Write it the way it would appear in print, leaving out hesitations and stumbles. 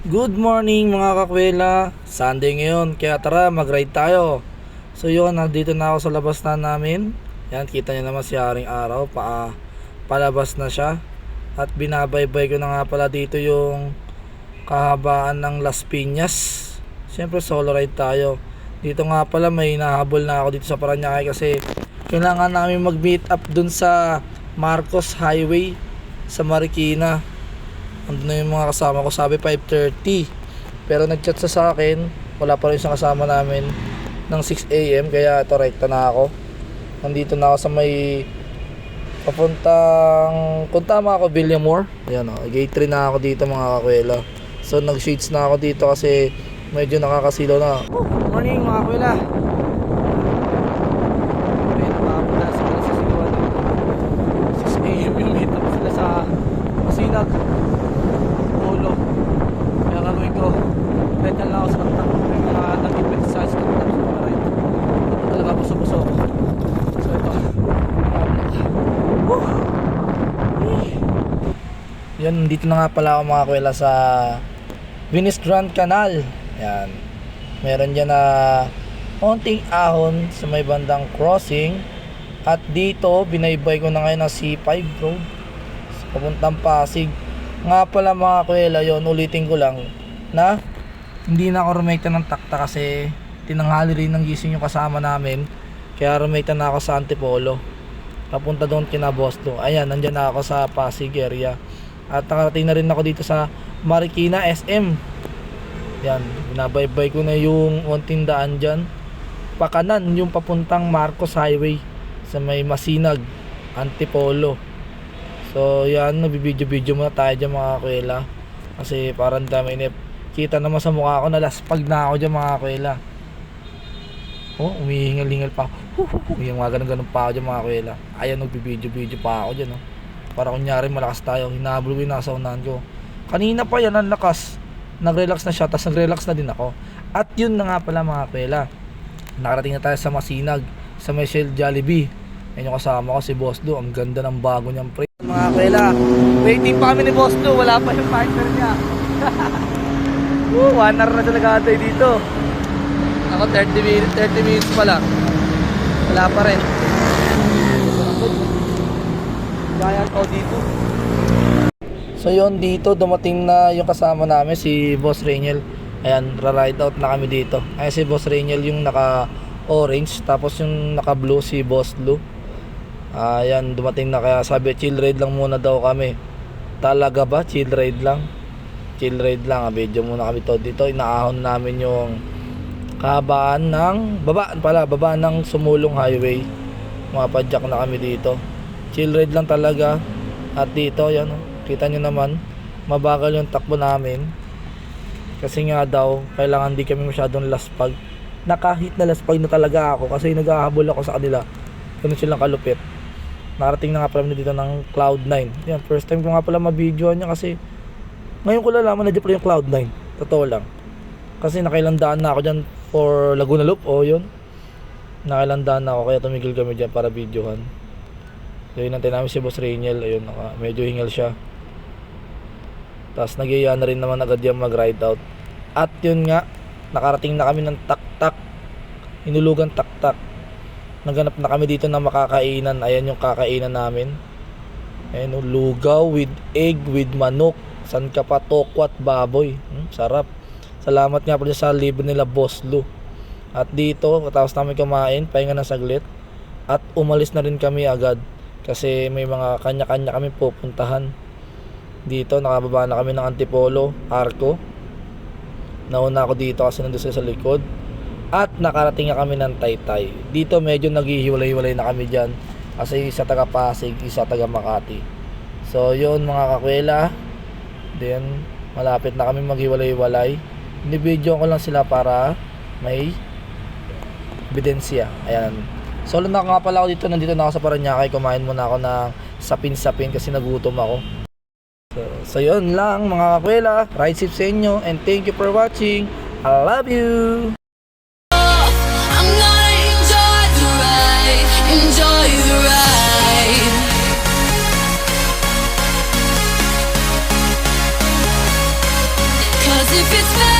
Good morning mga kakwela. Sunday ngayon, kaya tara mag-ride tayo. So yun, nandito na ako sa labas na namin. Yan, kita nyo naman si Haring Araw, palabas na siya. At binabaybay ko na nga pala dito yung kahabaan ng Las Piñas. Siyempre solo ride tayo. Dito nga pala may nahabol na ako dito sa Parañaque kasi kailangan namin mag-meet up dun sa Marcos Highway sa Marikina. Andun na yung mga kasama ko, sabi 5:30. Pero nag-chat sa akin, wala pa rin isang kasama namin ng 6 AM, kaya ito rekta na ako. Nandito na ako sa may papuntang, kung tama ako, Villamor. Ayan o, gate 3 na ako dito mga kakwela. So nag-shades na ako dito kasi medyo nakakasilaw na. Good morning mga kakwela. Napapunta sila sa sigawan. 6 AM yung meet up sila sa Masinag. Kaya gagawin ko, pedal lang ako sa kantak. May mga nag-exercise sa kantak sa mga ride. Ito talaga puso-puso ako. So ito, yan, dito na nga pala ako mga kakwela sa Venice Grand Canal. Yan, meron dyan na konting ahon sa may bandang crossing. At dito, binaybay ko na ngayon ng C5 road papuntang Pasig. Nga pala mga kuwela, yon ulitin ko lang na hindi na ako rumekta ng takta kasi tinanghali rin ng gising yung kasama namin, kaya rumekta na ako sa Antipolo papunta doon kina Boston. Ayan, nandyan na ako sa Pasig area at nakarating na rin ako dito sa Marikina SM. Yan, binabaybay ko na yung unting daan dyan pakanan yung papuntang Marcos Highway sa may Masinag, Antipolo. So yan, nagbibideo-video muna tayo dyan mga kuwela kasi parang dami inip. Kita naman sa mukha ko, nalaspag na ako dyan mga kuwela. Oh, umihingal-hingal pa. Yung mga ganun-ganun pa ako dyan mga kuwela. Ayan, nagbibideo-video pa ako dyan. Para kunyari malakas tayo. Hinahabol ko yung nasa unahan ko. Kanina pa yan ang lakas. Nag-relax na siya, tapos nag-relax na din ako. At yun na nga pala mga kuwela, nakarating na tayo sa Masinag, sa may Shell Jollibee. Yan yung kasama ko, si Boss Lu. Ang ganda ng bago niyang pre. Mga kuwela, waiting pa kami ni Boss Lu. Wala pa yung partner niya. 1 hour na siya nag-aantay dito. Ako 30 minutes pa lang. Wala pa rin. Giant o dito. So yun, dito dumating na yung kasama namin, si Boss Rainiel. Ayan, ra-ride out na kami dito. Ayan si Boss Rainiel yung naka-orange, tapos yung naka-blue si Boss Lu. Ayan, dumating na, kaya sabi chill ride lang muna daw kami. Talaga ba? Chill ride lang? Chill ride lang, video muna kami to. Dito inaahon namin yung kahabaan ng babaan ng Sumulong Highway. Mapadyak na kami dito. Chill ride lang talaga. At dito, yan, kita nyo naman, mabagal yung takbo namin. Kasi nga daw, kailangan di kami masyadong laspag. Nakahit na laspag na talaga ako kasi naghahabol ako sa kanila. Ganun silang kalupit. Nakarating na nga pala dito ng Cloud9. Yan, first time ko nga pala ma-videoan niya kasi ngayon ko lalaman na dyan pala yung Cloud9. Totoo lang. Kasi nakailandaan na ako dyan for Laguna Loop. O yun, nakailandaan na ako kaya tumigil kami dyan para videohan. So yun, nantay namin si Boss Rainiel. Ayun, medyo hingal siya. Tapos nagyaya na rin naman agad yung mag-ride out. At yun nga, nakarating na kami ng tak-tak. Hinulugan tak-tak. Naganap na kami dito na makakainan. Ayan yung kakainan namin. Ayan, lugaw with egg, with manok. San ka pa, tokwat, baboy. Sarap. Salamat nga po sa libre nila Boss Lu. At dito, tapos namin kumain, pahinga na saglit. At umalis na rin kami agad. Kasi may mga kanya-kanya kami pupuntahan. Dito, nakababa na kami ng Antipolo, Arco. Nauna ako dito kasi nandun sa likod. At nakarating na kami ng Taytay. Dito medyo naghihiwalay-hiwalay na kami dyan. Kasi isa taga Pasig, isa taga Makati. So yun mga kakwela. Then malapit na kami maghiwalay-hiwalay. Binibidyo ko lang sila para may ebidensya. Ayan. Solo na nga pala ako dito. Nandito na ako sa Parañaque. Kumain muna ako ng sapin-sapin kasi nagutom ako. So yun lang mga kakwela. Ride safe sa inyo. And thank you for watching. I love you. Enjoy the ride. if it's